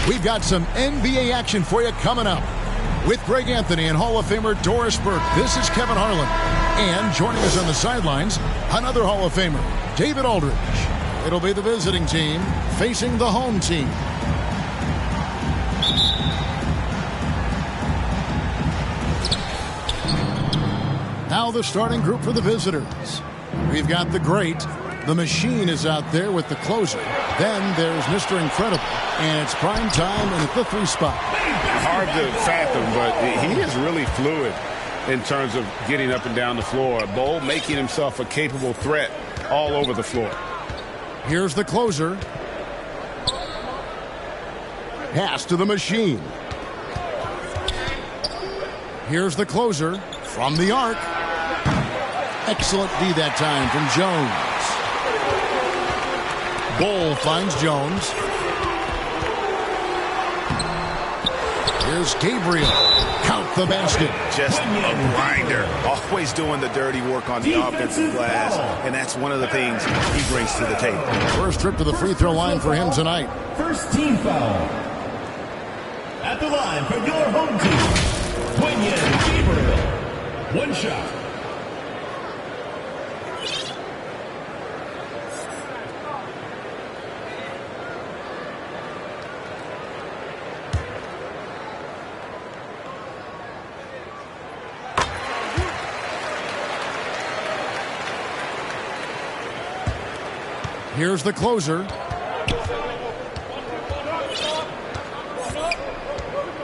We've got some NBA action for you coming up. With Greg Anthony and Hall of Famer Doris Burke, this is Kevin Harlan. And joining us on the sidelines, another Hall of Famer, David Aldridge. It'll be the visiting team facing the home team. Now the starting group for the visitors. We've got the great. The Machine is out there with the closer. Then there's Mr. Incredible. And it's prime time and at the 3 spot. Hard to fathom, but he is really fluid in terms of getting up and down the floor. Bol making himself a capable threat all over the floor. Here's the closer. Pass to the Machine. Here's the closer from the arc. Excellent D that time from Jones. Bol finds Jones. Here's Gabriel. Count the basket. Just a grinder. Always doing the dirty work on the offensive glass. And that's one of the things he brings to the table. First trip to the free throw line for him tonight. First team foul. At the line for your home team, Wenyen Gabriel. One shot. Here's the closer.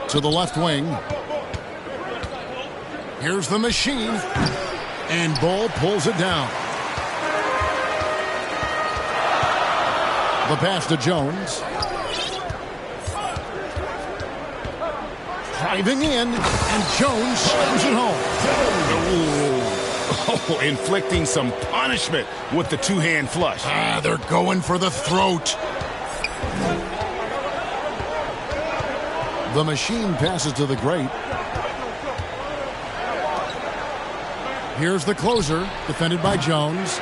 To the left wing. Here's the Machine. And Bol pulls it down. The pass to Jones. Driving in, and Jones slams it home. Oh, inflicting some punishment with the two-hand flush. They're going for the throat. The Machine passes to the great. Here's the closer, defended by Jones.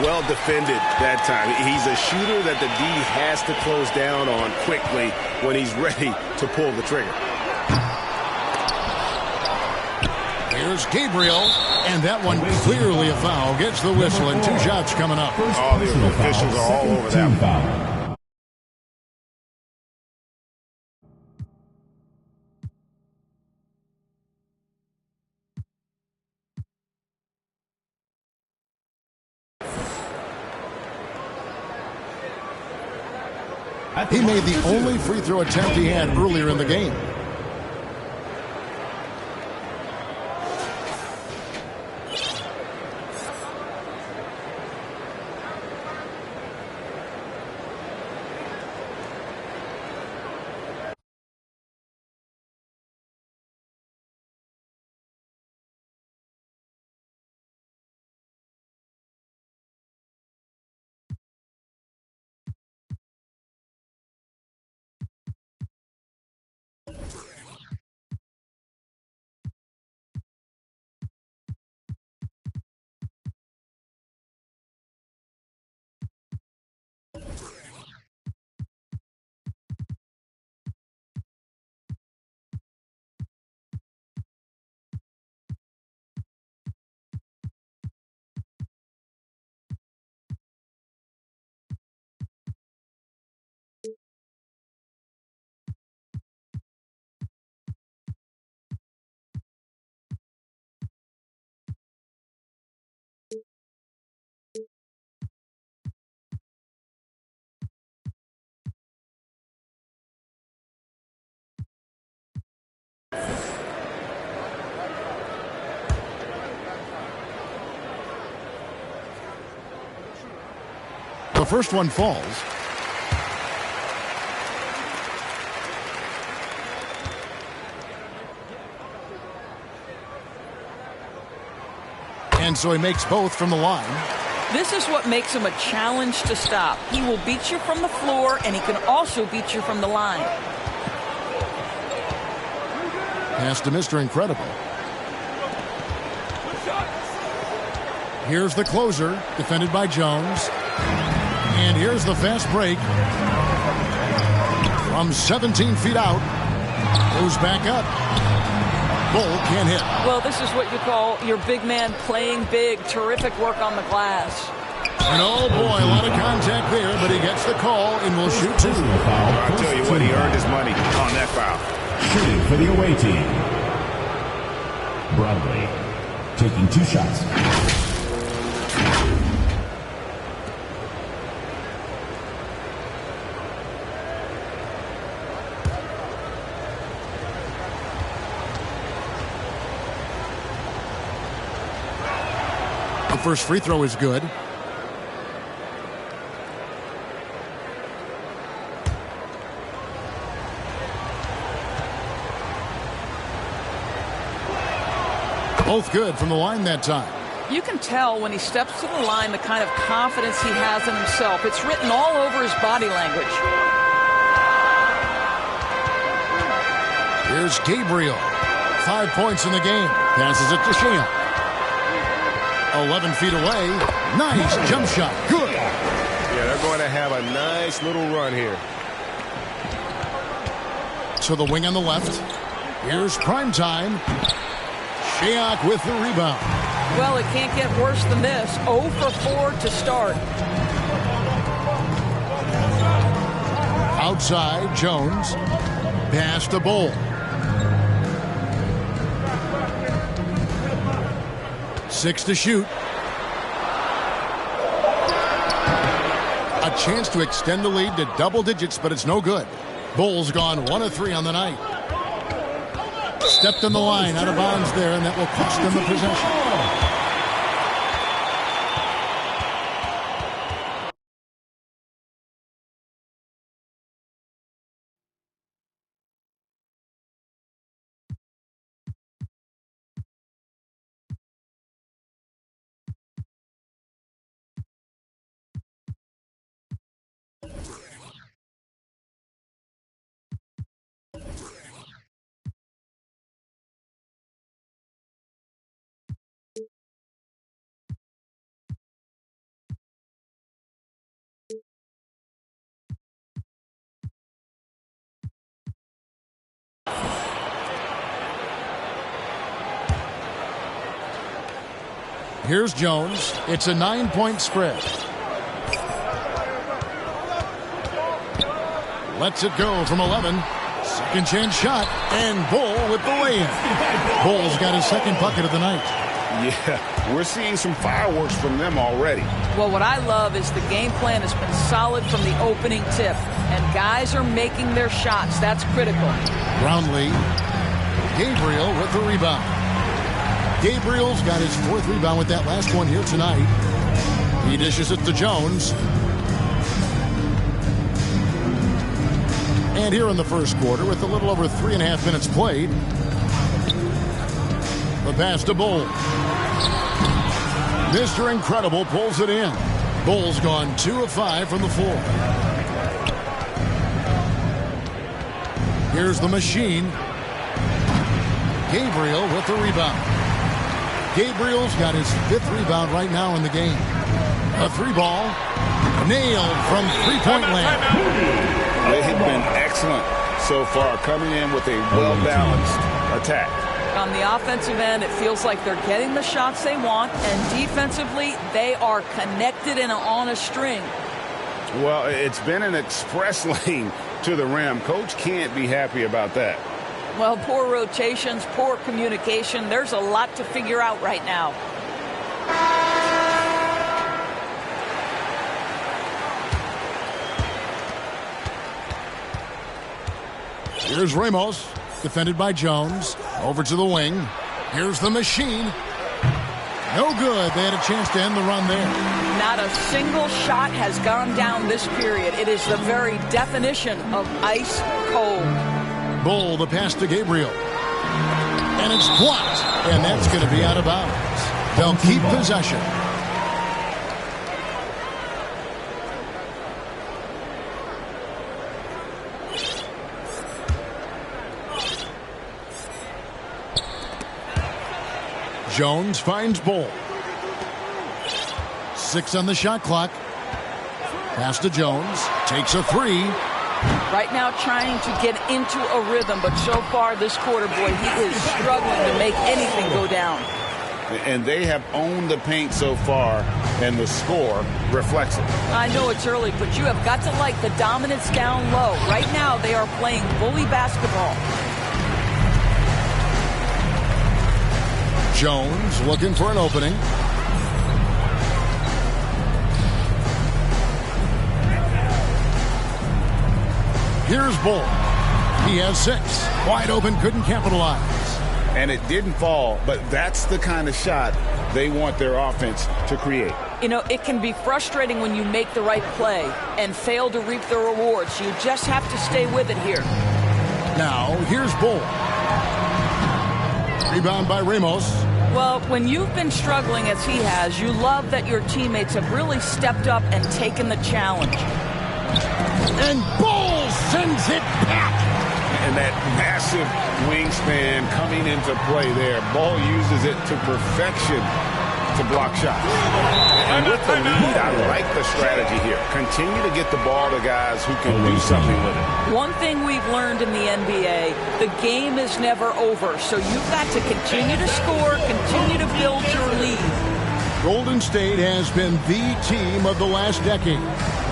Well defended that time. He's a shooter that the D has to close down on quickly when he's ready to pull the trigger. Here's Gabriel, and that one clearly a foul. Gets the whistle, and 2 shots coming up. Oh, the officials are all over that one. He made the only free throw attempt he had earlier in the game. The first one falls. And so he makes both from the line. This is what makes him a challenge to stop. He will beat you from the floor, and he can also beat you from the line. Pass to Mr. Incredible. Here's the closer, defended by Jones. And here's the fast break. From 17 feet out. Goes back up. Bull can't hit. Well, this is what you call your big man playing big. Terrific work on the glass. And oh boy, a lot of contact there, but he gets the call and will shoot two. I'll tell you what, he earned his money on that foul. Shooting for the away team. Brownlee taking 2 shots. The first free throw is good. Both good from the line that time. You can tell when he steps to the line the kind of confidence he has in himself. It's written all over his body language. Here's Gabriel. 5 points in the game. Passes it to Sheehan. 11 feet away. Nice jump shot. Good. Yeah, they're going to have a nice little run here. To the wing on the left. Here's prime time. Shayok with the rebound. Well, it can't get worse than this. 0 for 4 to start. Outside, Jones. Pass to Bull. 6 to shoot. A chance to extend the lead to double digits, but it's no good. Bull's gone 1 of 3 on the night. Stepped in the line, out of bounds there, and that will cost them the possession. Here's Jones. It's a 9-point spread. Lets it go from 11. Second chance shot. And Bull with the lay-in. Bull's got his second bucket of the night. Yeah, we're seeing some fireworks from them already. Well, what I love is the game plan has been solid from the opening tip. And guys are making their shots. That's critical. Brownlee. Gabriel with the rebound. Gabriel's got his 4th rebound with that last one here tonight. He dishes it to Jones. And here in the first quarter, with a little over 3.5 minutes played, the pass to Bull. Mr. Incredible pulls it in. Bull's gone 2 of 5 from the floor. Here's the machine. Gabriel with the rebound. Gabriel's got his 5th rebound right now in the game. A 3-ball. Nailed from 3-point land. They have been excellent so far, coming in with a well-balanced attack. On the offensive end, it feels like they're getting the shots they want, and defensively, they are connected and on a string. Well, it's been an express lane to the rim. Coach can't be happy about that. Well, poor rotations, poor communication. There's a lot to figure out right now. Here's Ramos, defended by Jones. Over to the wing. Here's the machine. No good. They had a chance to end the run there. Not a single shot has gone down this period. It is the very definition of ice cold. Bull, the pass to Gabriel. And it's blocked. And that's going to be out of bounds. They'll keep possession. Jones finds Bull. 6 on the shot clock. Pass to Jones. Takes a 3. Right now trying to get into a rhythm, but so far this quarter, boy, he is struggling to make anything go down. And they have owned the paint so far, and the score reflects it. I know it's early, but you have got to like the dominance down low. Right now they are playing bully basketball. Jones looking for an opening. Here's Bull. He has 6. Wide open, couldn't capitalize. And it didn't fall, but that's the kind of shot they want their offense to create. You know, it can be frustrating when you make the right play and fail to reap the rewards. You just have to stay with it here. Now, here's Bull. Rebound by Ramos. Well, when you've been struggling as he has, you love that your teammates have really stepped up and taken the challenge. And Bull sends it back. And that massive wingspan coming into play there. Ball uses it to perfection to block shots. And with the lead, I like the strategy here. Continue to get the ball to guys who can do something with it. One thing we've learned in the NBA, the game is never over. So you've got to continue to score, continue to build your lead. Golden State has been the team of the last decade.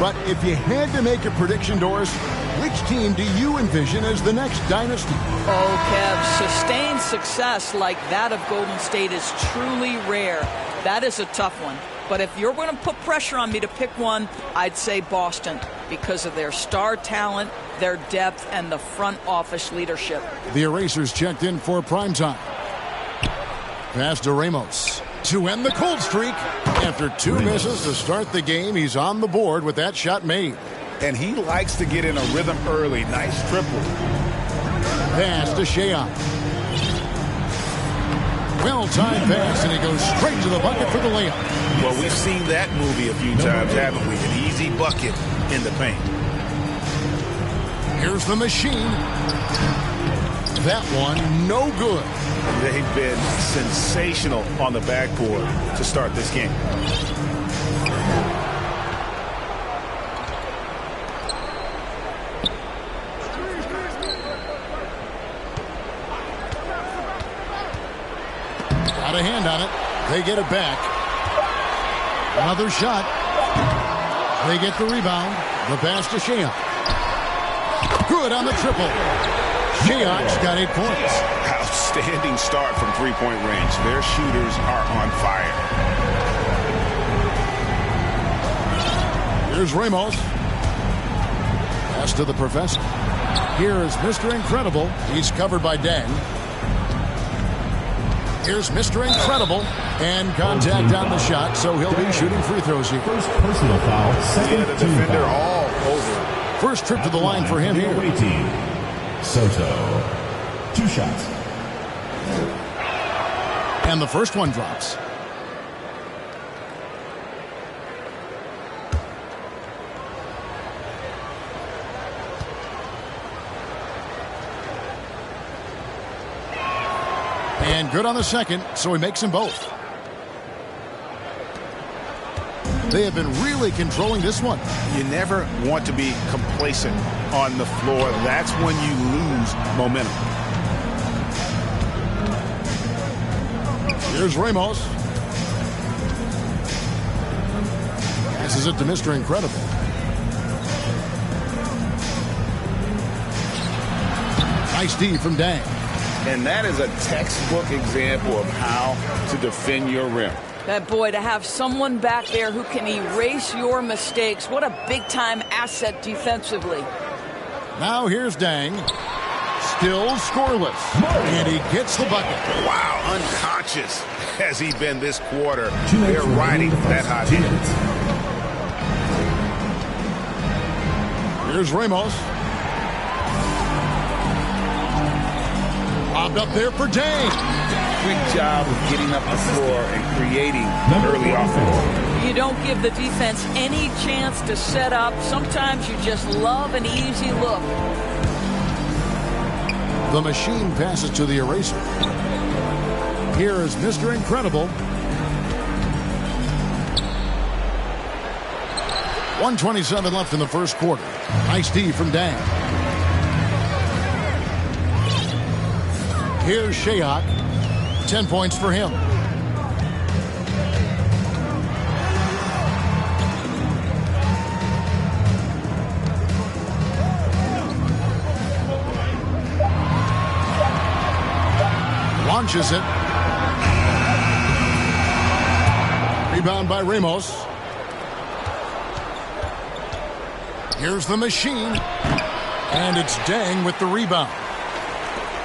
But if you had to make a prediction, Doris, which team do you envision as the next dynasty? Oh, Kev, sustained success like that of Golden State is truly rare. That is a tough one. But if you're going to put pressure on me to pick one, I'd say Boston because of their star talent, their depth, and the front office leadership. The Erasers checked in for primetime. Pass to Ramos to end the cold streak. After 2 misses to start the game, he's on the board with that shot made. And he likes to get in a rhythm early. Nice triple. Pass to Sheahan. Well-timed pass, and he goes straight to the bucket for the layup. Well, we've seen that movie a few times, haven't we? An easy bucket in the paint. Here's the machine. That one, no good. They've been sensational on the backboard to start this game. Got a hand on it. They get it back. Another shot. They get the rebound. The pass to Sheahan. Good on the triple. Sheahan's got 8 points. Outstanding start from three-point range. Their shooters are on fire. Here's Ramos. Pass to the professor. Here is Mr. Incredible. He's covered by Deng. Here's Mr. Incredible. And contact on the shot, so he'll be shooting free throws here. First personal foul, second Yeah, the team defender foul. all over. First trip to the line for him The here. away team, Soto. 2 shots. And the first one drops. And good on the second, so he makes them both. They have been really controlling this one. You never want to be complacent on the floor. That's when you lose momentum. Here's Ramos. Passes it to Mr. Incredible. Nice D from Deng. And that is a textbook example of how to defend your rim. That boy, to have someone back there who can erase your mistakes, what a big-time asset defensively. Now here's Deng. Still scoreless. And he gets the bucket. Wow, unconscious has he been this quarter. 2 They're minutes riding remaining. that hot 2 hand. minutes. Here's Ramos. Bobbed up there for Deng. Quick job of getting up the floor and creating early offense. You don't give the defense any chance to set up. Sometimes you just love an easy look. The machine passes to the eraser. Here is Mr. Incredible. 1:27 left in the first quarter. Nice D from Deng. Here's Shayok. 10 points for him. Launches it. Rebound by Ramos. Here's the machine. And it's Deng with the rebound.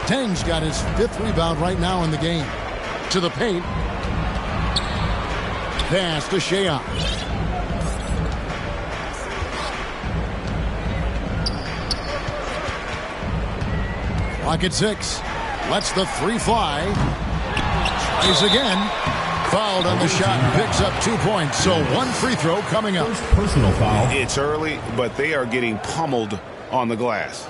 Deng's got his 5th rebound right now in the game. To the paint. Pass to Shayok. Clock at 6. Lets the 3 fly. Tries again. Fouled on the shot and picks up 2 points. So 1 free throw coming up. First personal foul. It's early, but they are getting pummeled on the glass.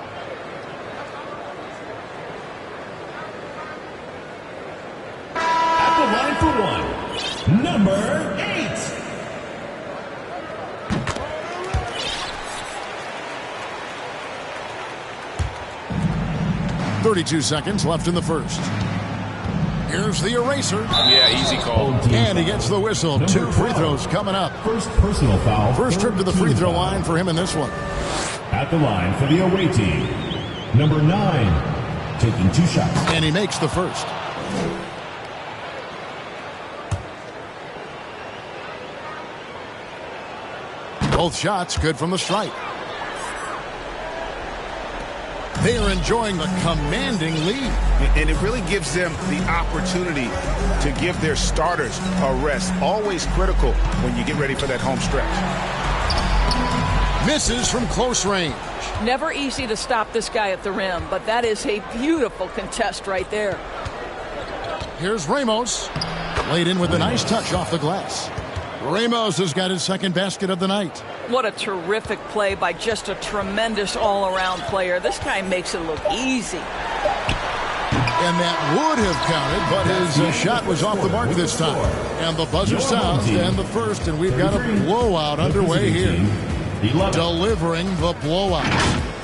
At the line for one, number 8. .32 seconds left in the first. Here's the eraser. Yeah, easy call. And he gets the whistle. 2 free throws coming up. First personal foul. First trip to the free throw line for him in this one. At the line for the away team, number 9, taking 2 shots. And he makes the first. Both shots good from the stripe. They are enjoying the commanding lead. And it really gives them the opportunity to give their starters a rest. Always critical when you get ready for that home stretch. Misses from close range. Never easy to stop this guy at the rim, but that is a beautiful contest right there. Here's Ramos. Laid in with a nice touch off the glass. Ramos has got his 2nd basket of the night. What a terrific play by just a tremendous all-around player. This guy makes it look easy. And that would have counted, but his shot was off the mark this time. And the buzzer sounds to end the first, and we've got a blowout underway here. Delivering the blowout.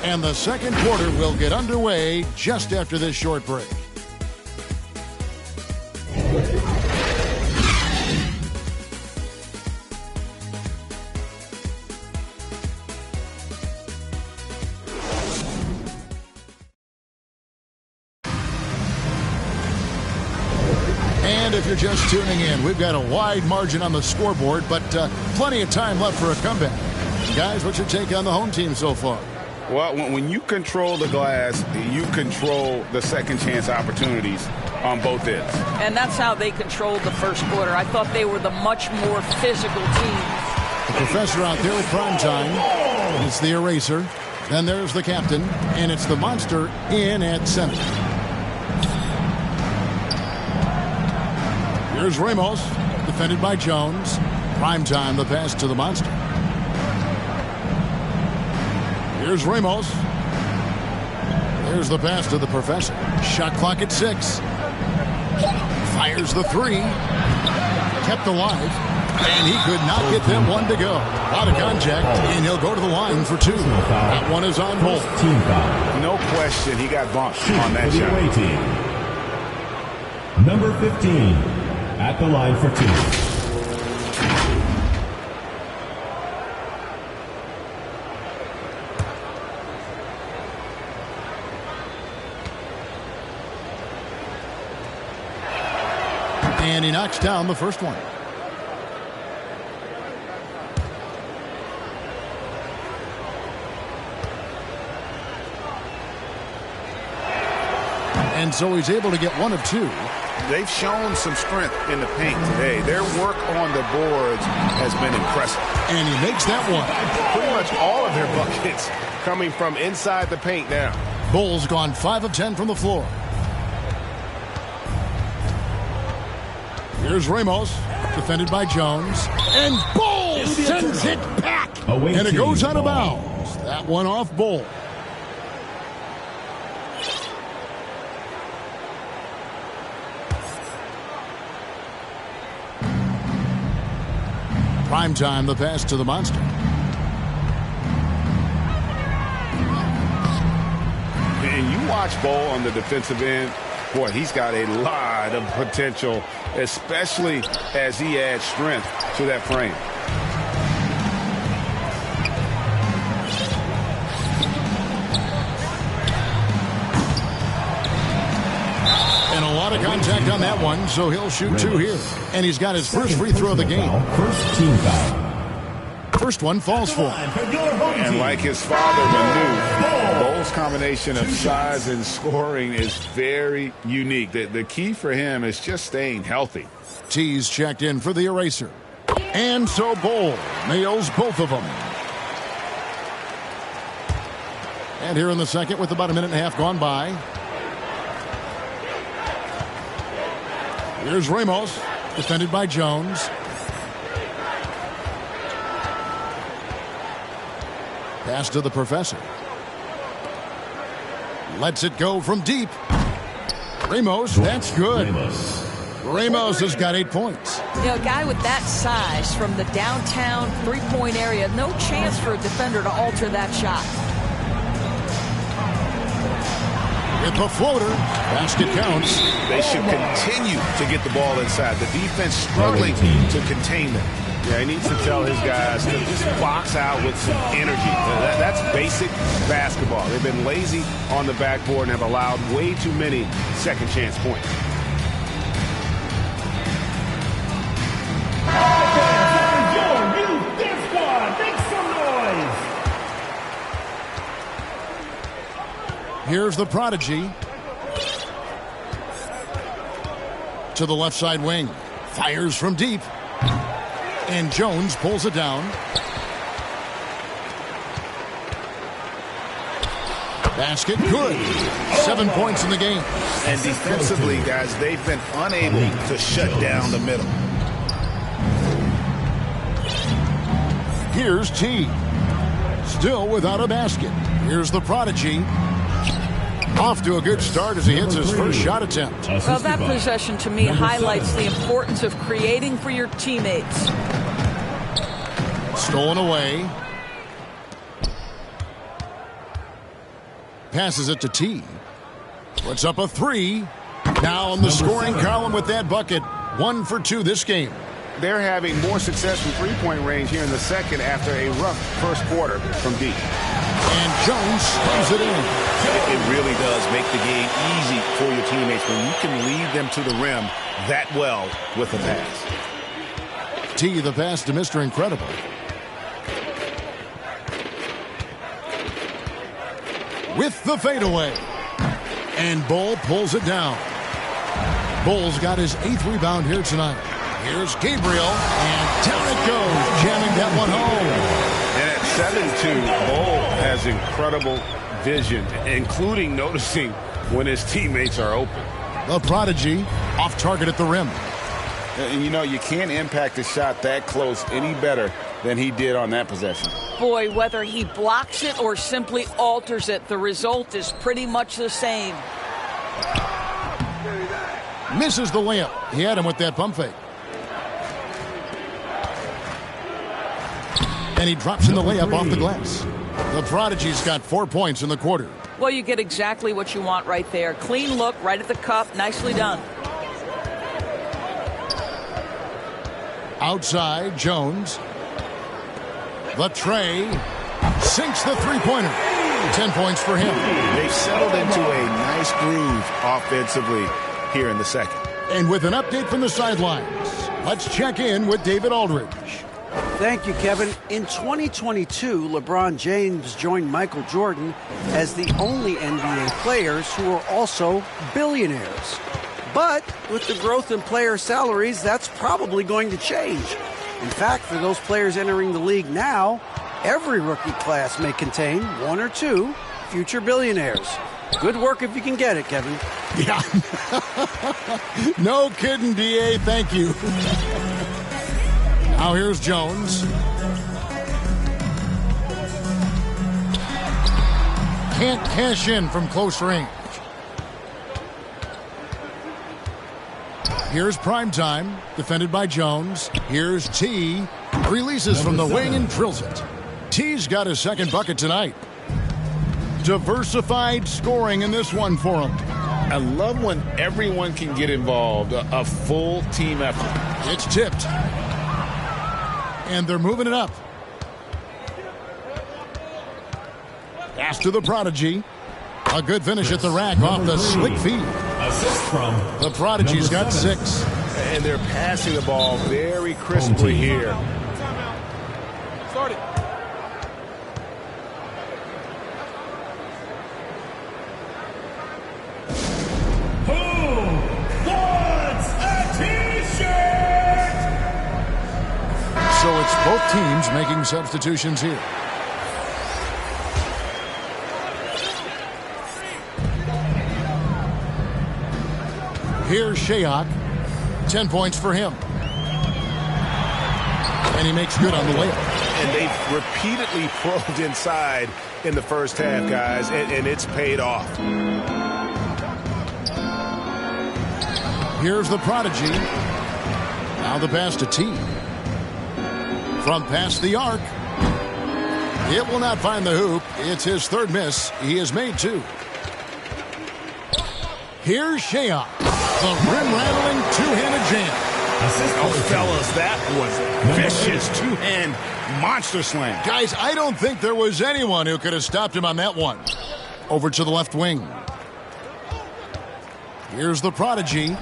And the second quarter will get underway just after this short break. And if you're just tuning in, we've got a wide margin on the scoreboard, but plenty of time left for a comeback. Guys, what's your take on the home team so far? Well, when you control the glass, you control the second chance opportunities on both ends. And that's how they controlled the first quarter. I thought they were the much more physical team. The professor out there with prime time. It's the eraser. Then there's the captain, and it's the monster in at center. Here's Ramos, defended by Jones. Prime time, the pass to the monster. Here's Ramos. There's the pass to the professor. Shot clock at 6. Fires the 3. Kept alive. And he could not get them one to go. A lot of contact, and he'll go to the line for 2. That one is on Bolt. Team foul. No question, he got bumped on that shot. Away team. Number 15, at the line for 2. And he knocks down the first one. And so he's able to get 1 of 2. They've shown some strength in the paint today. Their work on the boards has been impressive. And he makes that one. Pretty much all of their buckets coming from inside the paint now. Bulls gone 5 of 10 from the floor. Here's Ramos, defended by Jones. And Bull sends it back. And it goes out of bounds. That one off Bull. Prime time, the pass to the monster. And you watch Bull on the defensive end. Boy, he's got a lot of potential, especially as he adds strength to that frame. And a lot of contact on that one, so he'll shoot 2 here. And he's got his first free throw of the game. First team foul. First one falls for him. And like his father, Manu, Bole's combination of size and scoring is very unique. The key for him is just staying healthy. T's checked in for the eraser. And so Bole nails both of them. And here in the second with about a minute and a half gone by. Here's Ramos, defended by Jones. Pass to the professor. Lets it go from deep. Ramos, that's good. Ramos has got 8 points. You know, a guy with that size from the downtown three-point area, no chance for a defender to alter that shot. With the floater, basket counts. They should continue to get the ball inside. The defense struggling to contain them. Yeah, he needs to tell his guys to just box out with some energy. That's basic basketball. They've been lazy on the backboard and have allowed way too many second chance points. Here's the prodigy. To the left side wing. Fires from deep. And Jones pulls it down. Basket good. 7 points in the game. And defensively, guys, they've been unable to shut down the middle. Here's T. Still without a basket. Here's the prodigy. Off to a good start as he hits his first shot attempt. Well, that possession to me highlights the importance of creating for your teammates. Stolen away. Passes it to T. Puts up a 3. Now in the scoring column with that bucket. 1 for 2 this game. They're having more success from three-point range here in the second after a rough first quarter from deep. And Jones throws it in. It really does make the game easy for your teammates when you can lead them to the rim that well with a pass. T, the pass to Mr. Incredible. With the fadeaway. And Bole pulls it down. Bole's got his 8th rebound here tonight. Here's Gabriel, and down it goes, jamming that one home. And at 7-2, Bole has incredible vision, including noticing when his teammates are open. The prodigy off target at the rim. And you know, you can't impact a shot that close any better than he did on that possession. Boy, whether he blocks it or simply alters it, the result is pretty much the same. Misses the layup. He had him with that pump fake. And he drops in the layup off the glass. The prodigy's got 4 points in the quarter. Well, you get exactly what you want right there. Clean look, right at the cup. Nicely done. Outside, Jones. The tray. Sinks the three-pointer. 10 points for him. They've settled into a nice groove offensively here in the second. And with an update from the sidelines, let's check in with David Aldridge. Thank you, Kevin. In 2022, LeBron James joined Michael Jordan as the only NBA players who are also billionaires. But with the growth in player salaries, that's probably going to change. In fact, for those players entering the league now, every rookie class may contain 1 or 2 future billionaires. Good work if you can get it, Kevin. Yeah. No kidding, D.A. Thank you. Now here's Jones. Can't cash in from close range. Here's Primetime, defended by Jones. Here's T. Releases from the wing and drills it. T's got his second bucket tonight. Diversified scoring in this one for him. I love when everyone can get involved, a full team effort. It's tipped. And they're moving it up. Pass to the Prodigy. A good finish at the rack off the slick feed. Assist from The Prodigy's got 6. And they're passing the ball very crisply here. Start it. Who wants a T-shirt? So it's both teams making substitutions here. Here's Shayok. 10 points for him. And he makes good on the layup. And they've repeatedly probed inside in the first half, guys, and it's paid off. Here's the Prodigy. Now the pass to T. From past the arc. It will not find the hoop. It's his 3rd miss. He has made 2. Here's Shayok. The rim-rattling two-handed jam. Oh, fellas, that was vicious two-hand monster slam. Guys, I don't think there was anyone who could have stopped him on that one. Over to the left wing. Here's the Prodigy.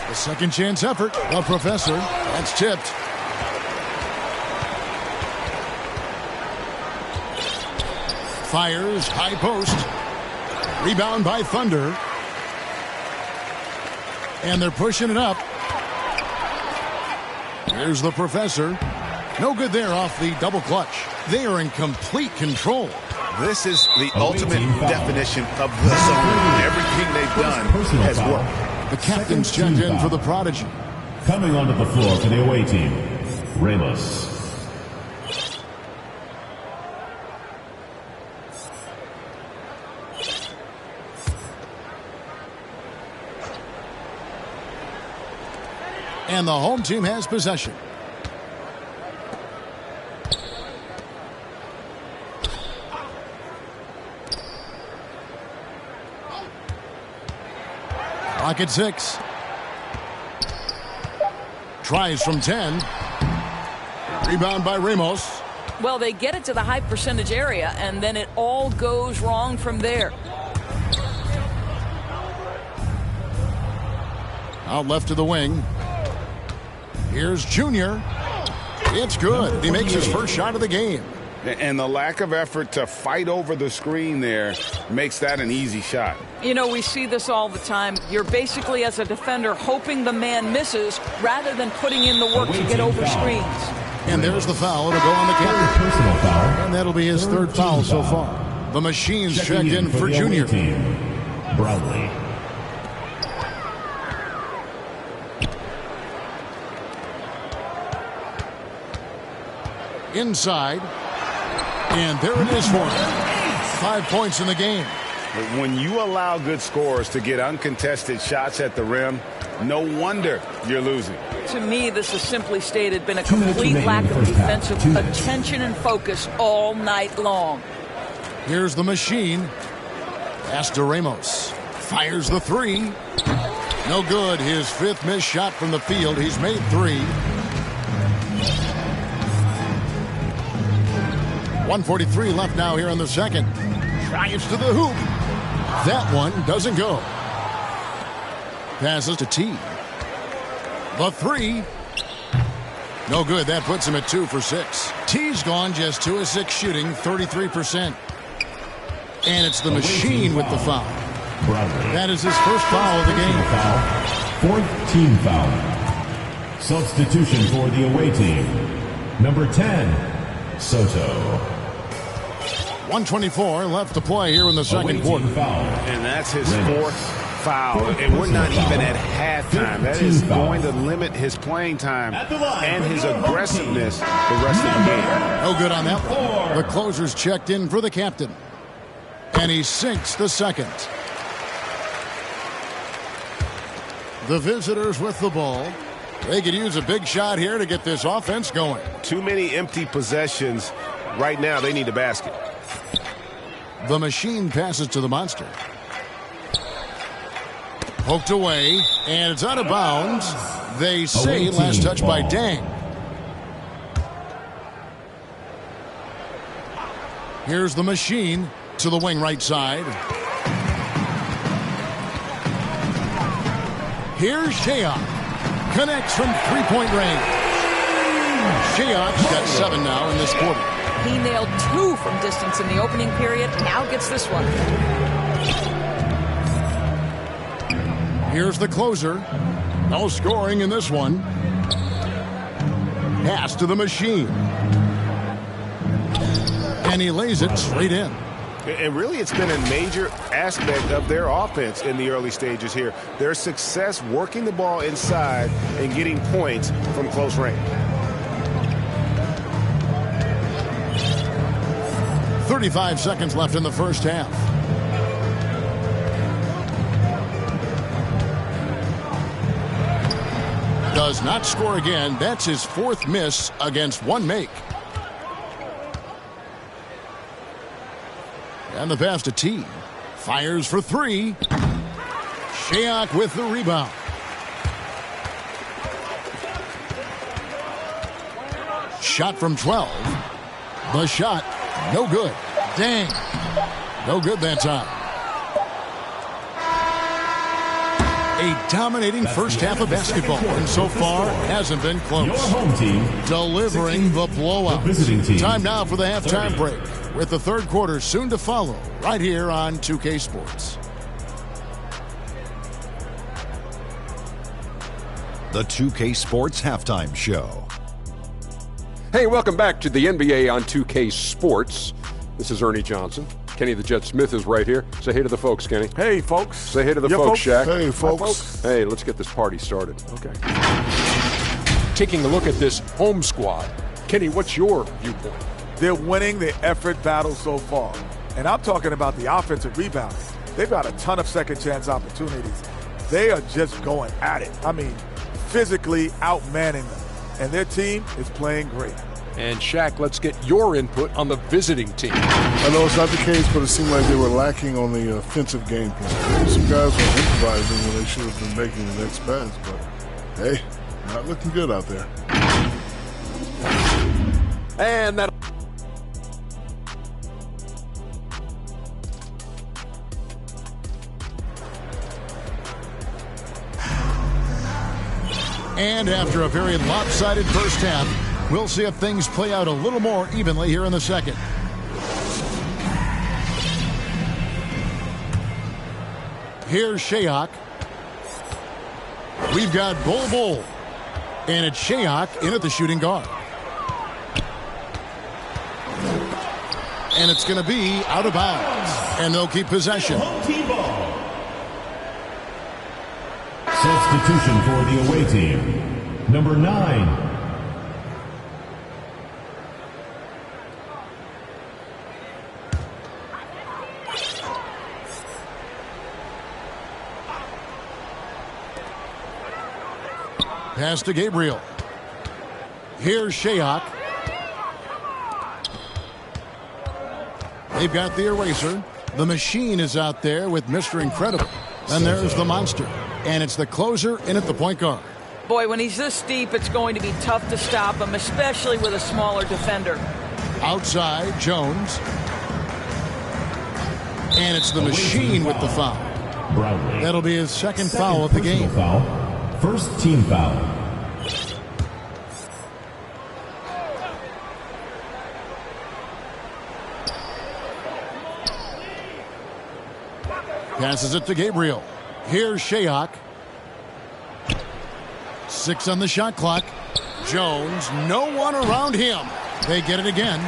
The second chance effort. The Professor. That's tipped. Fires. High post. Rebound by Thunder. And they're pushing it up. Here's the Professor. No good there off the double clutch. They are in complete control. This is the ultimate definition of the zone. Everything they've done has worked. The captain's checked in for the Prodigy. Coming onto the floor for the away team, Ramos. And the home team has possession. Clock at 6. Tries from 10. Rebound by Ramos. Well, they get it to the high percentage area, and then it all goes wrong from there. Out left to the wing. Here's Junior. It's good. He makes his first shot of the game. And the lack of effort to fight over the screen there makes that an easy shot. You know, we see this all the time. You're basically, as a defender, hoping the man misses rather than putting in the work to get over screens. And there's the foul. It'll go on the captain. Personal foul. And that'll be his 3rd foul so far. The Machine's checked in for the Junior. away team, Brownlee. Inside. And there it is for him. 5 points in the game. When you allow good scorers to get uncontested shots at the rim, no wonder you're losing. To me, this has simply stated been a complete lack of defensive attention and focus all night long. Here's the Machine. Pass to Ramos. Fires the 3. No good. His 5th missed shot from the field. He's made 3. 1:43 left now here in the second. Drives to the hoop. That one doesn't go. Passes to T. The 3. No good. That puts him at 2 for 6. T's gone just 2 of 6 shooting, 33%. And it's the Machine with the foul. That is his first foul of the game. 4th team foul. Substitution for the away team. Number 10, Soto. 1:24 left to play here in the second quarter. And that's his 4th foul. And we're not even at halftime. That is going to limit his playing time and his aggressiveness the rest of the game. No good on that one. The closer's checked in for the captain. And he sinks the second. The visitors with the ball. They could use a big shot here to get this offense going. Too many empty possessions. Right now, they need a basket. The Machine passes to the Monster. Poked away, and it's out of bounds. They say last touch by Dang. Here's the machine to the wing right side. Here's Shayok. Connects from three-point range. Shayok's got 7 now in this quarter. He nailed 2 from distance in the opening period. Now gets this one. Here's the closer. No scoring in this one. Pass to the machine. And he lays it straight in. And really, it's been a major aspect of their offense in the early stages here. Their success working the ball inside and getting points from close range. 35 seconds left in the first half. Does not score again. That's his 4th miss against 1 make. And the pass to T. Fires for 3. Shayok with the rebound. Shot from 12. The shot, no good. Dang. No good that time. A dominating first half of basketball, and so far hasn't been close. Your home team Delivering the blowout. The visiting team. Time now for the halftime 30. break, with the third quarter soon to follow, right here on 2K Sports. The 2K Sports Halftime Show. Hey, welcome back to the NBA on 2K Sports. This is Ernie Johnson. Kenny the Jet Smith is right here. Say hey to the folks, Kenny. Hey, folks. Say hey to the folks, Shaq. Hey, folks. Hey, let's get this party started. Okay. Taking a look at this home squad. Kenny, what's your viewpoint? They're winning the effort battle so far. And I'm talking about the offensive rebounding. They've got a ton of second chance opportunities. They are just going at it. I mean, physically outmanning them. And their team is playing great. And Shaq, let's get your input on the visiting team. I know it's not the case, but it seemed like they were lacking on the offensive game plan. Some guys were improvising when they should have been making the next pass, but hey, not looking good out there. And that. And after a very lopsided first half, we'll see if things play out a little more evenly here in the second. Here's Shayok. We've got Bol. And it's Shayok in at the shooting guard. And it's going to be out of bounds. And they'll keep possession. Home team ball. Substitution for the away team. Number 9. Pass to Gabriel. Here's Shayok. They've got the eraser. The machine is out there with Mr. Incredible. And there's the monster. And it's the closer in at the point guard. Boy, when he's this deep, it's going to be tough to stop him, especially with a smaller defender. Outside, Jones. And it's the machine with the foul. Brownlee. That'll be his second Second foul of the personal game. Foul. First team foul. Passes it to Gabriel. Here's Shayok. 6 on the shot clock. Jones, no one around him. They get it again.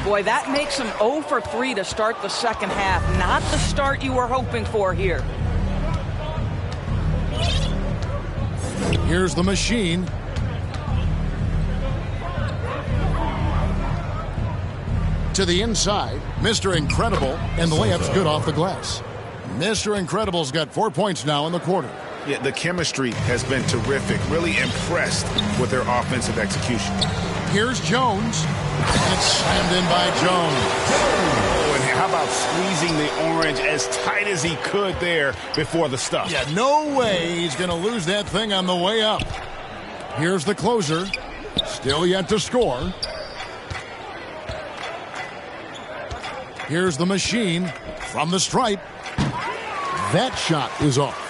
Boy, that makes him 0 for 3 to start the second half. Not the start you were hoping for here. Here's the machine. To the inside, Mr. Incredible, and the layup's good off the glass. Mr. Incredible's got 4 points now in the quarter. Yeah, the chemistry has been terrific. Really impressed with their offensive execution. Here's Jones. And it's slammed in by Jones. Oh, and How about squeezing the orange as tight as he could there before the stuff? Yeah, no way he's going to lose that thing on the way up. Here's the closer. Still yet to score. Here's the machine from the stripe. That shot is off.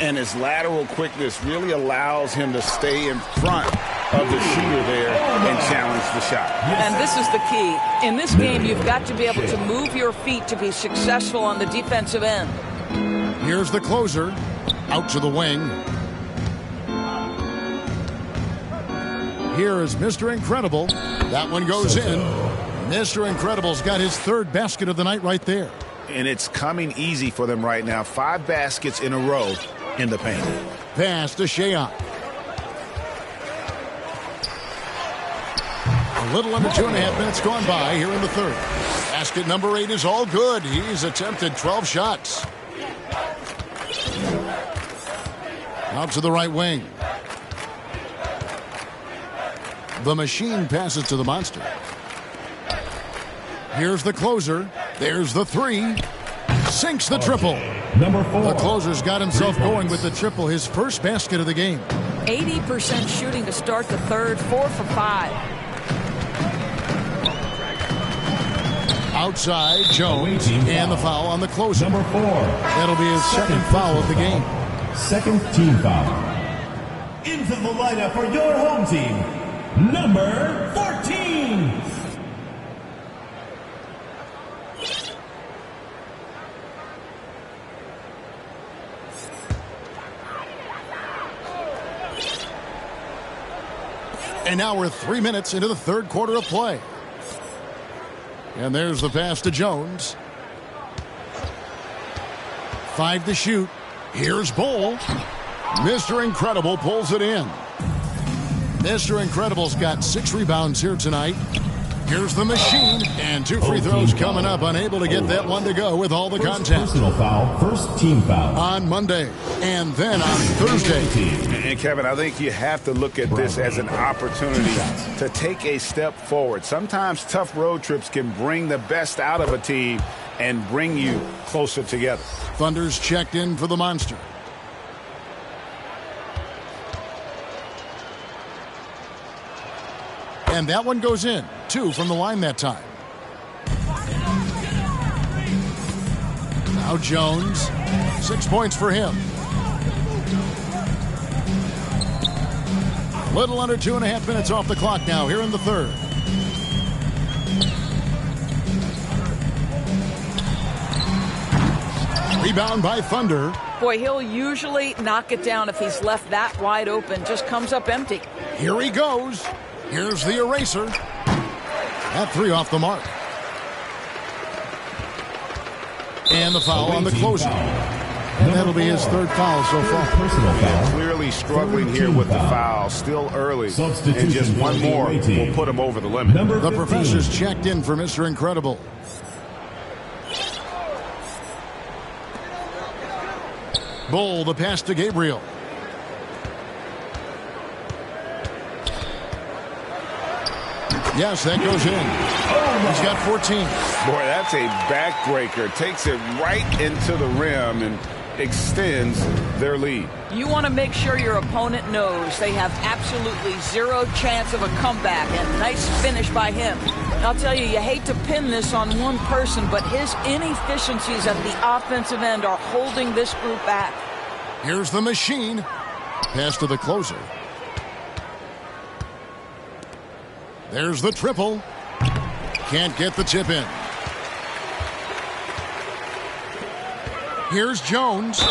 And his lateral quickness really allows him to stay in front of the shooter there and challenge the shot. And this is the key. In this game, you've got to be able to move your feet to be successful on the defensive end. Here's the closer. Out to the wing. Here is Mr. Incredible. That one goes in. Mr. Incredible's got his third basket of the night right there. And it's coming easy for them right now. 5 baskets in a row in the paint. Pass to Sheahan. A little under 2.5 minutes gone by here in the third. Basket number 8 is all good. He's attempted 12 shots. Out to the right wing. The machine passes to the monster. Here's the closer. There's the 3. Sinks the triple. Number 4. The closer's got himself going with the triple, his first basket of the game. 80% shooting to start the third, 4 for 5. Outside, Jones, and the foul on the closer. Number 4. That'll be his second foul of the game. Second team foul. Into the lineup for your home team, number 14. And now we're 3 minutes into the third quarter of play. And there's the pass to Jones. 5 to shoot. Here's Bull. Mr. Incredible pulls it in. Mr. Incredible's got 6 rebounds here tonight. Here's the machine. And 2 free throws coming up. Unable to get that one to go with all the contact. Personal foul, first team foul. On Monday and then on Thursday. And Kevin, I think you have to look at this as an opportunity to take a step forward. Sometimes tough road trips can bring the best out of a team and bring you closer together. Thunder's checked in for the monster. And that one goes in. 2 from the line that time. Now Jones. 6 points for him. Little under 2.5 minutes off the clock now here in the third. Rebound by Thunder. Boy, he'll usually knock it down if he's left that wide open. Just comes up empty. Here he goes. Here's the eraser. That 3 off the mark. And the foul on the closer. And that'll be his third foul so far. Personal foul. Clearly struggling here with the foul. Still early. And just one more will put him over the limit. The professor's checked in for Mr. Incredible. Bull, the pass to Gabriel. Yes, that goes in. He's got 14. Boy, that's a backbreaker. Takes it right into the rim and extends their lead. You want to make sure your opponent knows they have absolutely 0 chance of a comeback, and nice finish by him. I'll tell you, you hate to pin this on one person, but his inefficiencies at the offensive end are holding this group back. Here's the machine. Pass to the closer. There's the triple. Can't get the tip in. Here's Jones.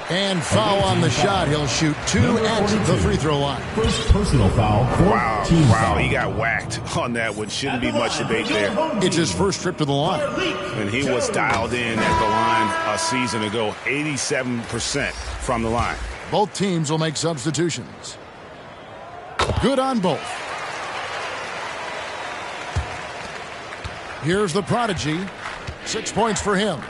And foul on the shot. He'll shoot 2 at the free throw line. First personal foul. Wow, he got whacked on that one. Shouldn't be much debate there. It's his first trip to the line. And he was dialed in at the line a season ago. 87% from the line. Both teams will make substitutions. Good on both. Here's the prodigy. 6 points for him.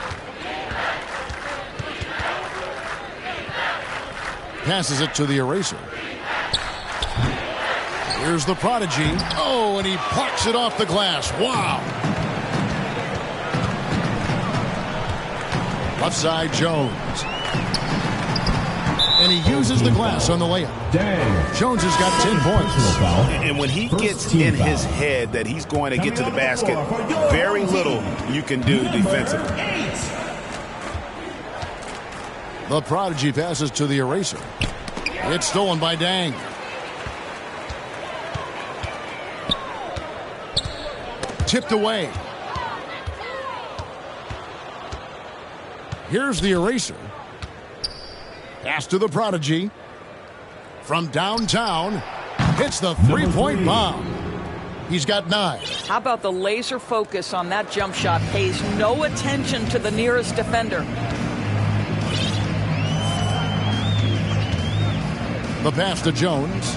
Passes it to the eraser. Here's the prodigy. Oh, and he parks it off the glass. Wow. Left side, Jones. And he uses the glass on the layup. Jones has got 10 points. And when he gets in his head that he's going to get to the basket, very little you can do defensively. The Prodigy passes to the eraser. It's stolen by Dang. Tipped away. Here's the eraser. Pass to the Prodigy. From downtown, hits the three-point bomb. He's got 9. How about the laser focus on that jump shot? Pays no attention to the nearest defender. The pass to Jones.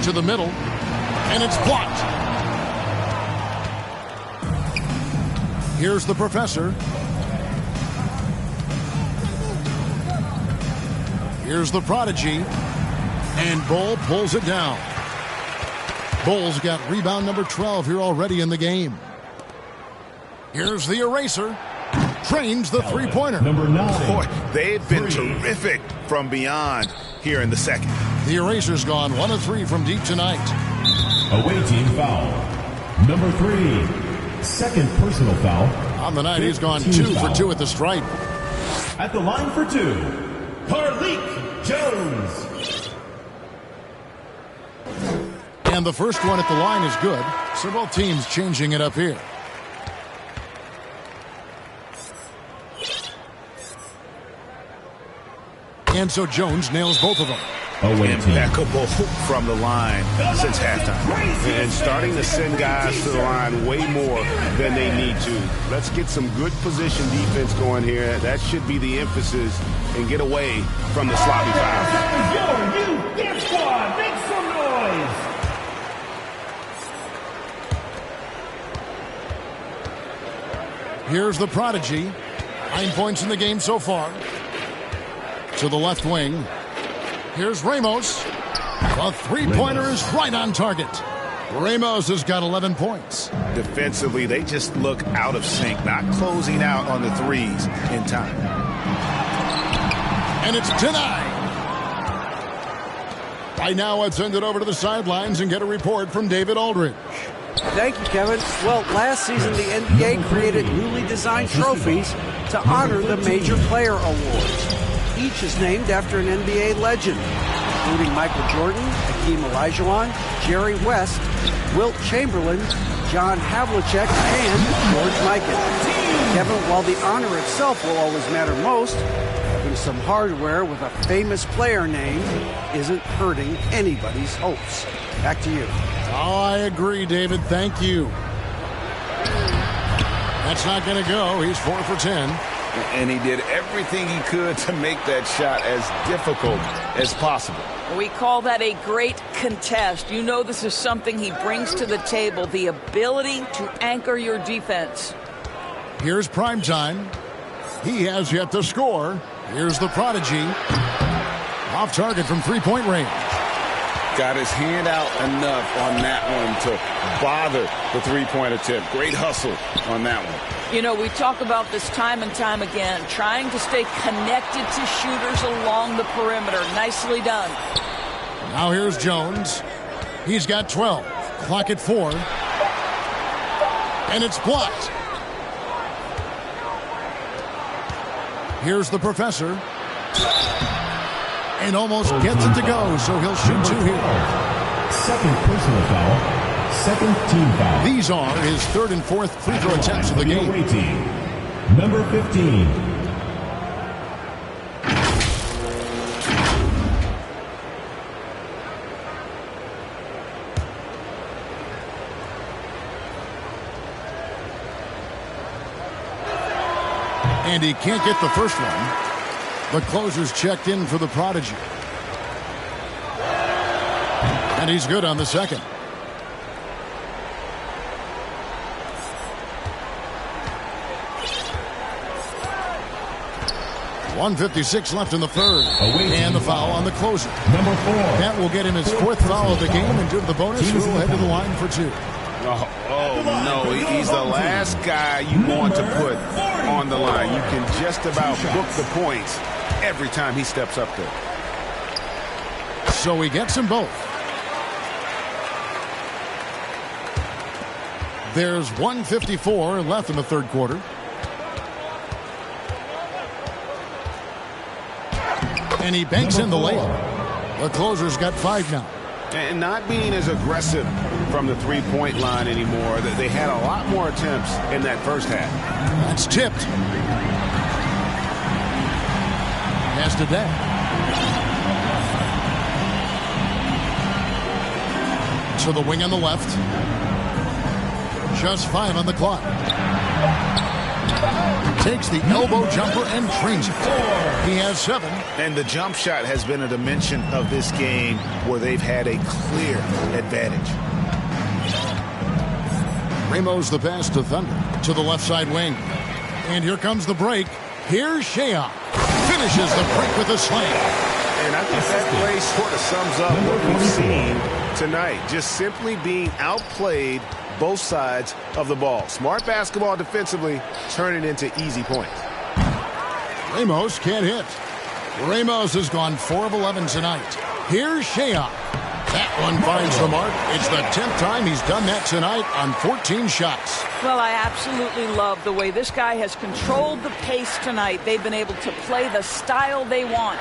To the middle, and it's blocked. Here's the Professor. Here's the Prodigy. And Bull pulls it down. Bull's got rebound number 12 here already in the game. Here's the eraser. Trains the three-pointer. Number 9. Boy, they've been terrific from beyond here in the second. The eraser's gone 1 of 3 from deep tonight. Away team foul. Number 3. Second personal foul. On the night, he's gone 2 for 2 at the stripe. At the line for 2, Carlik Jones. And the first one at the line is good. So both teams changing it up here. And so Jones nails both of them. Impeccable from the line since halftime. And starting to send guys to the line way more than they need to. Let's get some good position defense going here. That should be the emphasis and get away from the sloppy foul. Make some noise. Here's the Prodigy. 9 points in the game so far. To the left wing. Here's Ramos. The three-pointer is right on target. Ramos has got 11 points. Defensively, they just look out of sync, not closing out on the threes in time. And it's denied. Right now, let's send it over to the sidelines and get a report from David Aldridge. Thank you, Kevin. Well, last season, the NBA created newly designed trophies to honor the Major Player Awards. Each is named after an NBA legend, including Michael Jordan, Hakeem Olajuwon, Jerry West, Wilt Chamberlain, John Havlicek, and George Mikan. Kevin, while the honor itself will always matter most, having some hardware with a famous player name isn't hurting anybody's hopes. Back to you. Oh, I agree, David. Thank you. That's not going to go. He's 4 for 10. And he did everything he could to make that shot as difficult as possible. We call that a great contest. You know this is something he brings to the table, the ability to anchor your defense. Here's Primetime. He has yet to score. Here's the Prodigy. Off target from three-point range. Got his hand out enough on that one to bother the three-point attempt. Great hustle on that one. You know, we talk about this time and time again, trying to stay connected to shooters along the perimeter. Nicely done. Now here's Jones. He's got 12. Clock at 4. And it's blocked. Here's the Professor. And almost gets it to go, so he'll shoot 2 here. Second personal foul. Second team foul. These are his 3rd and 4th free throw attempts of the game. Away team. Number 15. And he can't get the first one. The closer's checked in for the Prodigy. And he's good on the second. .156 left in the third. And the foul on the closer. Number 4. That will get him his 4th foul of the game, and due to the bonus, he'll head to the line for 2. Oh no, he's the last guy you want to put on the line. You can just about book the points every time he steps up there. So he gets them both. There's 1:54 left in the third quarter. And he banks in the layup. The closer's got 5 now. And not being as aggressive from the three-point line anymore. They had a lot more attempts in that first half. That's tipped. Pass to Deck. To the wing on the left. Just 5 on the clock. Takes the elbow jumper and trains it. He has 7. And the jump shot has been a dimension of this game where they've had a clear advantage. Ramos the pass to Thunder. To the left side wing. And here comes the break. Here's Shea. Finishes the break with a slam. And I think that play sort of sums up what we've seen tonight. Just simply being outplayed both sides of the ball. Smart basketball defensively, turning into easy points. Ramos can't hit. Ramos has gone 4 of 11 tonight. Here's Shea. That one finds the mark. It's the 10th time he's done that tonight on 14 shots. Well, I absolutely love the way this guy has controlled the pace tonight. They've been able to play the style they want.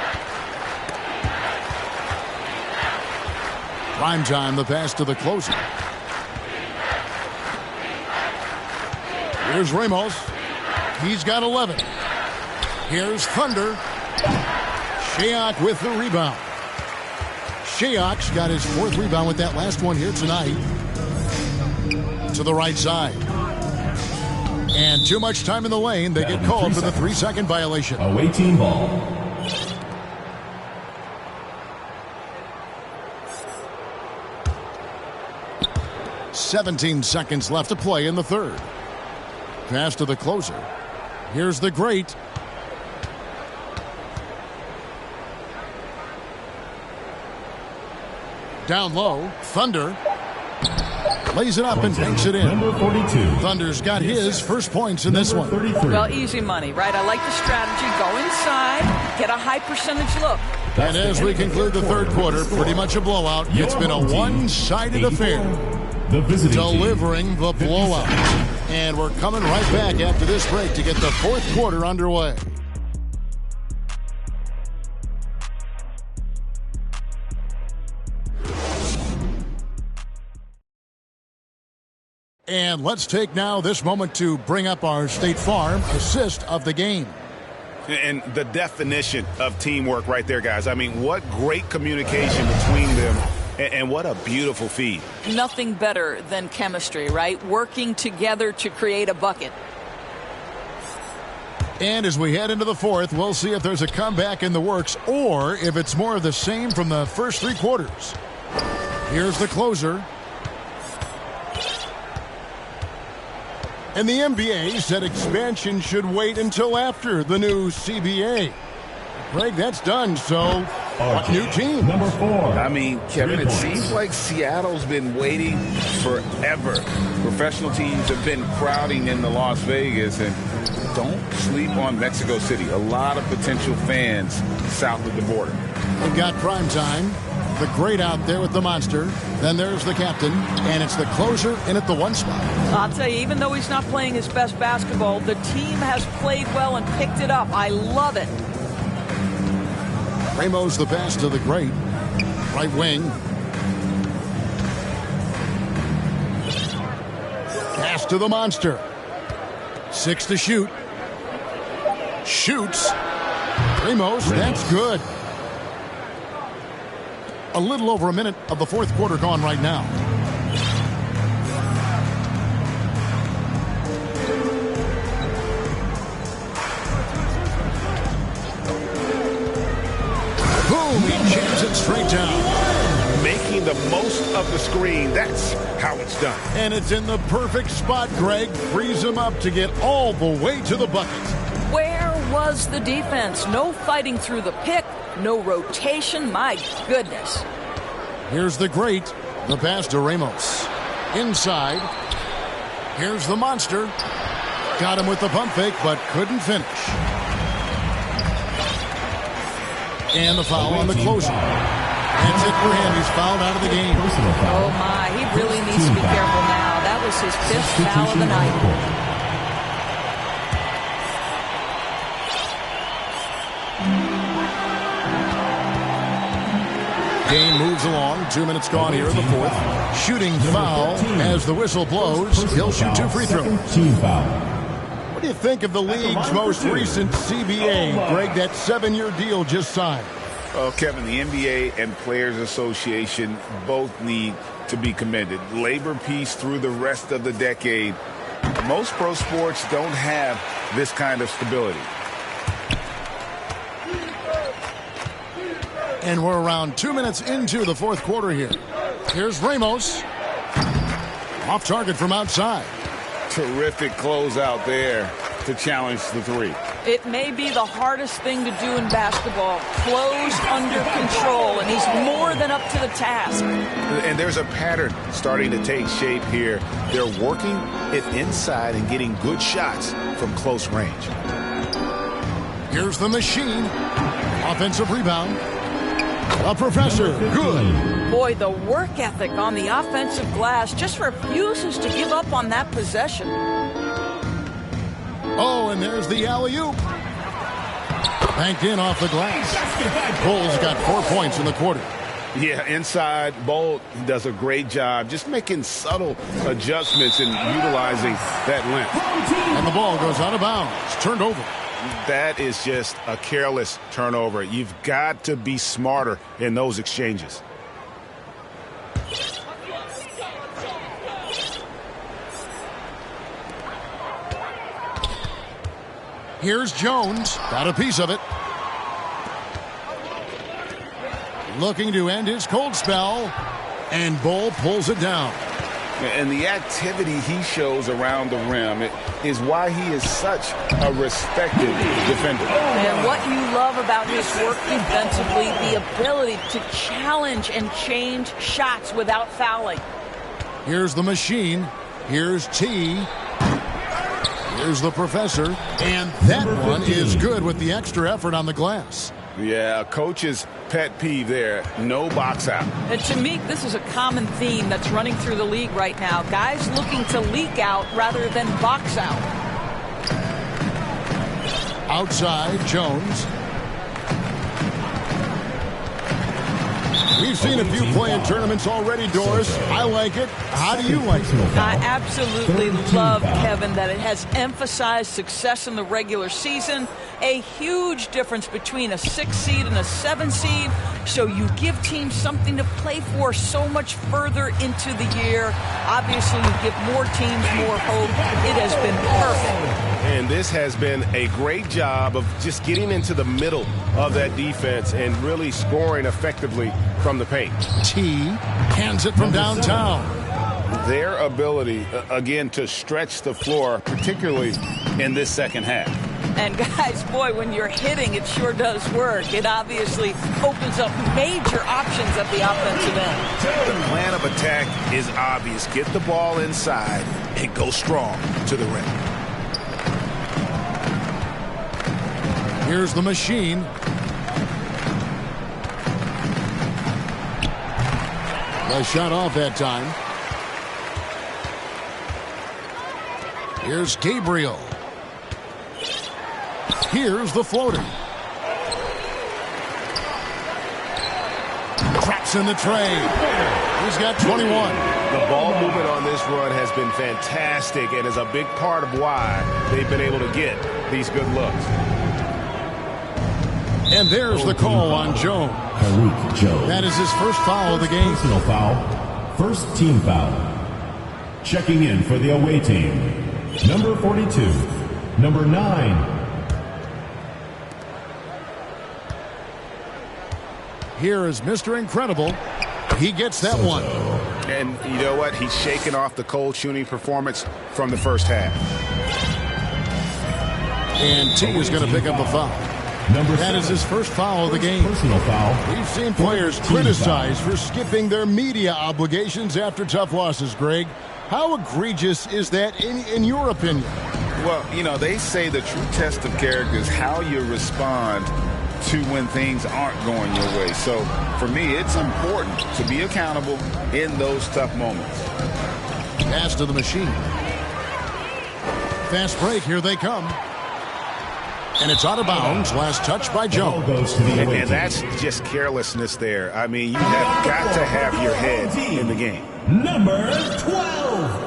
Prime time, the pass to the closer. Here's Ramos. He's got 11. Here's Thunder. Shayok with the rebound. Shayok's got his 4th rebound with that last one here tonight. To the right side. And too much time in the lane. They get called for the 3-second violation. Away team ball. "17 seconds left to play in the third. Pass to the closer. Here's the great. Down low. Thunder. Lays it up and banks it in. Number 42. Thunder's got his first points in this one. 33. Well, easy money, right? I like the strategy. Go inside, get a high percentage look. And as we conclude the third quarter, pretty much a blowout. It's been a one-sided affair. The visiting delivering team. the blowout. And we're coming right back after this break to get the fourth quarter underway. And let's take now this moment to bring up our State Farm assist of the game. And the definition of teamwork right there, guys. I mean, what great communication between them, and what a beautiful feed. Nothing better than chemistry, right? Working together to create a bucket. And as we head into the fourth, we'll see if there's a comeback in the works or if it's more of the same from the first three quarters. Here's the closer. And the NBA said expansion should wait until after the new CBA. Greg, that's done, so what new team? Number 4. I mean, Kevin, it seems like Seattle's been waiting forever. Professional teams have been crowding into Las Vegas, and don't sleep on Mexico City. A lot of potential fans south of the border. They've got prime time. The great out there with the monster. Then there's the captain, and it's the closer in at the one spot. I'll tell you, even though he's not playing his best basketball, the team has played well and picked it up. I love it. Ramos the pass to the great. Right wing. Pass to the monster. 6 to shoot. Shoots. Ramos, that's good. A little over a minute of the fourth quarter gone right now. Boom! He jams it straight down. Making the most of the screen. That's how it's done. And it's in the perfect spot, Greg. Frees him up to get all the way to the bucket. Where was the defense? No fighting through the pick. No rotation. My goodness. Here's the great. The pass to Ramos. Inside. Here's the monster. Got him with the pump fake, but couldn't finish. And the foul on the closer. That's it for him. He's fouled out of the game. Oh, my. He really needs to be careful now. That was his 5th foul of the night. Game moves along. 2 minutes gone here in the fourth. Shooting foul as the whistle blows. He'll shoot 2 free throws. What do you think of the league's most recent CBA? Greg, that 7-year deal just signed. Well, Kevin, the NBA and Players Association both need to be commended. Labor peace through the rest of the decade. Most pro sports don't have this kind of stability. And we're around 2 minutes into the fourth quarter here. Here's Ramos. Off target from outside. Terrific closeout there to challenge the three. It may be the hardest thing to do in basketball. Close under control, and he's more than up to the task. And there's a pattern starting to take shape here. They're working it inside and getting good shots from close range. Here's the machine. Offensive rebound. A professor. Good. Boy, the work ethic on the offensive glass just refuses to give up on that possession. Oh, and there's the alley-oop. Banked in off the glass. Bulls got 4 points in the quarter. Yeah, inside, Bull does a great job just making subtle adjustments and utilizing that length. And the ball goes out of bounds. Turned over. That is just a careless turnover. You've got to be smarter in those exchanges. Here's Jones. Got a piece of it. Looking to end his cold spell. And Bull pulls it down. And the activity he shows around the rim is why he is such a respected defender. And what you love about his work defensively, the ability to challenge and change shots without fouling. Here's the machine. Here's T. Here's the professor. And that one is good with the extra effort on the glass. Yeah, coach's pet peeve there. No box out. And to me, this is a common theme that's running through the league right now. Guys looking to leak out rather than box out. Outside, Jones. We've seen a few play-in tournaments already, Doris. I like it. How do you like it? I absolutely love, Kevin, that it has emphasized success in the regular season. A huge difference between a 6 seed and a 7 seed. So you give teams something to play for so much further into the year. Obviously, you give more teams more hope. It has been perfect. And this has been a great job of just getting into the middle of that defense and really scoring effectively from the paint. T hands it from downtown. Their ability, again, to stretch the floor, particularly in this second half. And guys, boy, when you're hitting, it sure does work. It obviously opens up major options at the offensive end. The plan of attack is obvious. Get the ball inside and go strong to the rim. Here's the machine. The shot off that time. Here's Gabriel. Here's the floater. Traps in the tray. He's got 21. The ball movement on this run has been fantastic and is a big part of why they've been able to get these good looks. And there's the call on Jones. Tariq Jones. That is his first foul of the game. Personal foul. First team foul. Checking in for the away team. Number 42. Number 9. Here is Mr. Incredible. He gets that one. And you know what? He's shaking off the cold shooting performance from the first half. And T is going to pick up the foul. That is his first foul of the game. Personal foul. We've seen players criticized for skipping their media obligations after tough losses, Greg. How egregious is that in your opinion? Well, you know, they say the true test of character is how you respond to when things aren't going your way. So, for me, it's important to be accountable in those tough moments. Pass to the machine. Fast break, here they come. And it's out of bounds. Last touch by Jones. And that's just carelessness there. I mean, you have got to have your head in the game. Number 12.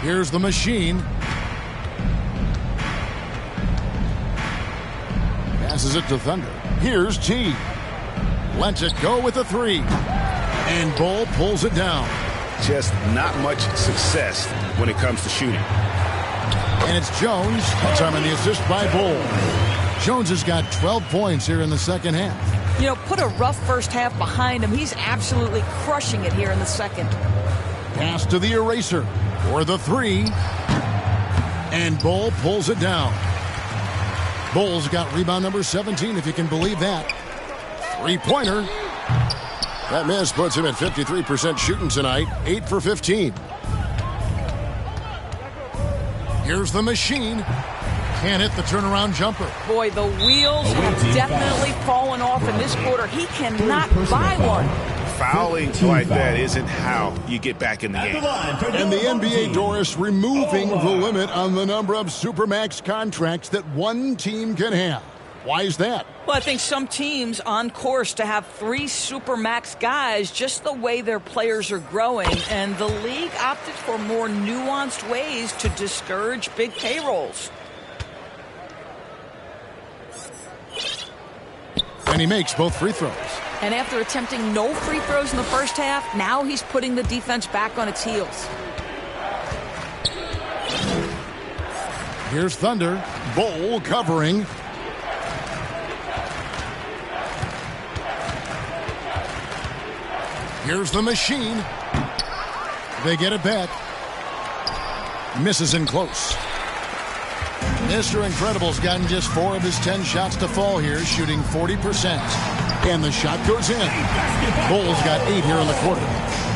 Here's the machine. Passes it to Thunder. Here's T. Lets it go with a 3. And Bull pulls it down. Just not much success when it comes to shooting. And it's Jones. That's on the assist by Bull. Jones has got 12 points here in the second half. You know, put a rough first half behind him. He's absolutely crushing it here in the second. Pass to the eraser for the 3. And Bull pulls it down. Bull's got rebound number 17, if you can believe that. 3-pointer. That miss puts him at 53% shooting tonight. 8 for 15. Here's the machine. Can't hit the turnaround jumper. Boy, the wheels have definitely fallen off in this quarter. He cannot buy one. Fouling like that isn't how you get back in the game. And the NBA, Doris, removing the limit on the number of Supermax contracts that one team can have. Why is that? Well, I think some teams on course to have 3 Supermax guys, just the way their players are growing, and the league opted for more nuanced ways to discourage big payrolls. And he makes both free throws. And after attempting no free throws in the first half, now he's putting the defense back on its heels. Here's Thunder. Bull covering. Here's the machine. They get it back. Misses in close. Mr. Incredible's gotten just 4 of his 10 shots to fall here, shooting 40%. And the shot goes in. Bull's got 8 here in the quarter.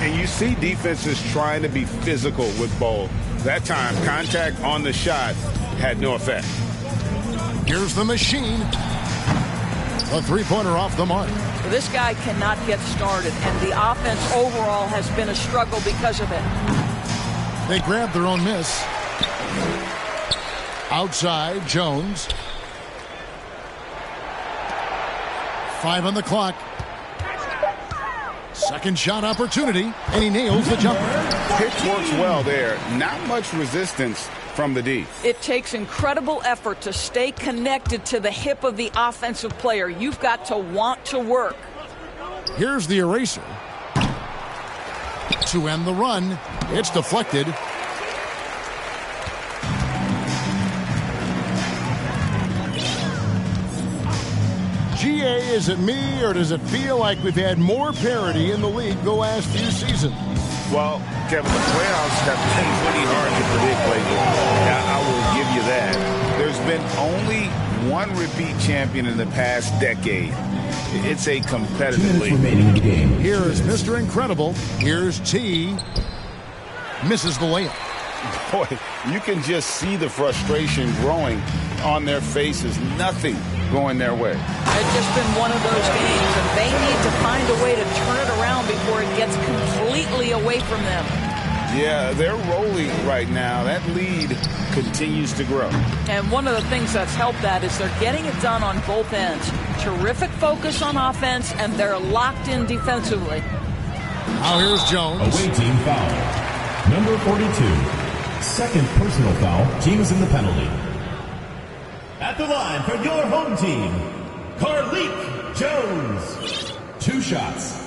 And you see defenses trying to be physical with Bull. That time, contact on the shot had no effect. Here's the machine. A 3-pointer off the mark. This guy cannot get started, and the offense overall has been a struggle because of it. They grab their own miss. Outside, Jones. 5 on the clock. Second shot opportunity, and he nails the jumper. Pitch works well there. Not much resistance from the D. It takes incredible effort to stay connected to the hip of the offensive player. You've got to want to work. Here's the eraser. To end the run, it's deflected. GA, is it me, or does it feel like we've had more parity in the league the last few seasons? Well, Kevin, the playoffs have been pretty hard to predict lately. I will give you that. There's been only one repeat champion in the past decade. It's a competitive league. Here is Mr. Incredible. Here's T. Misses the layup. Boy, you can just see the frustration growing on their faces. Nothing going their way. It's just been one of those games, and they need to find a way to turn it around before it gets completely away from them. Yeah, they're rolling right now. That lead continues to grow. And one of the things that's helped that is they're getting it done on both ends. Terrific focus on offense, and they're locked in defensively. Now here's Jones. Away team foul. Number 42. Second personal foul. Team is in the penalty. At the line for your home team, Carlik Jones. 2 shots.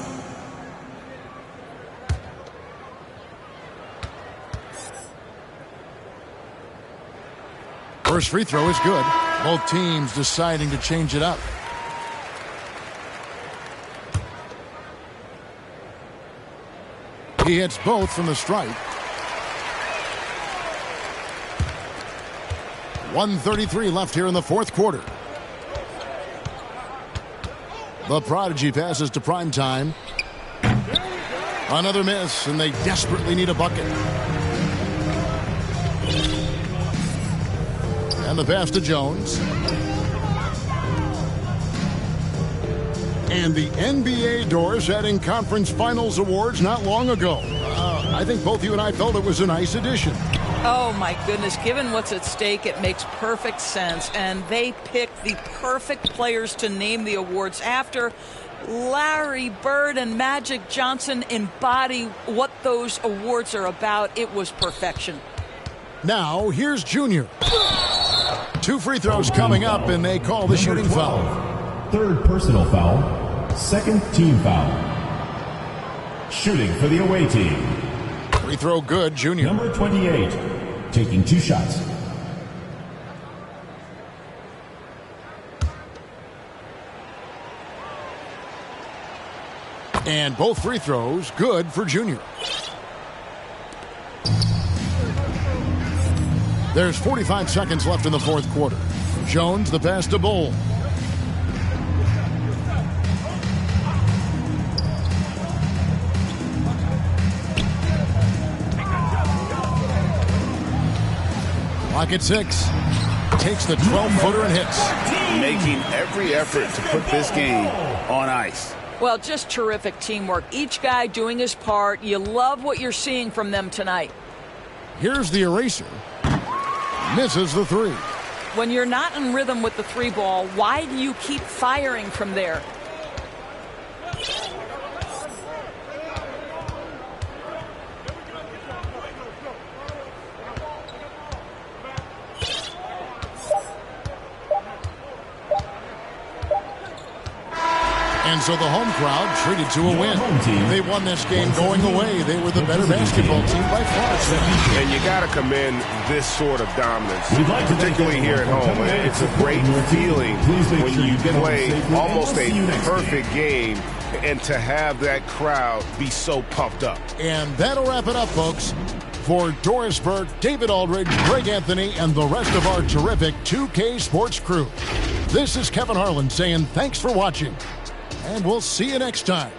First free throw is good. Both teams deciding to change it up. He hits both from the stripe. 1:33 left here in the fourth quarter. The prodigy passes to Primetime. Another miss, and they desperately need a bucket. And the pass to Jones. And the NBA Doors adding conference finals awards not long ago. I think both you and I felt it was a nice addition. Oh, my goodness. Given what's at stake, it makes perfect sense. And they picked the perfect players to name the awards after. Larry Bird and Magic Johnson embody what those awards are about. It was perfection. Now, here's Junior. 2 free throws coming up, and they call the shooting foul. Third personal foul. Second team foul. Shooting for the away team. Free throw good, Junior. Number 28, taking 2 shots. And both free throws good for Junior. There's 45 seconds left in the fourth quarter. Jones, the pass to Bull. Clock at 6. Takes the 12-footer and hits. Making every effort to put this game on ice. Well, just terrific teamwork. Each guy doing his part. You love what you're seeing from them tonight. Here's the eraser. Misses the 3. When you're not in rhythm with the 3 ball, why do you keep firing from there? And so the home crowd treated to a win. They won this game going away. They were the better basketball team by far. And you got to commend this sort of dominance, particularly here at home. It's a great feeling when you play almost a perfect game and to have that crowd be so pumped up. And that'll wrap it up, folks. For Doris Burke, David Aldridge, Greg Anthony, and the rest of our terrific 2K Sports crew, this is Kevin Harlan saying thanks for watching. And we'll see you next time.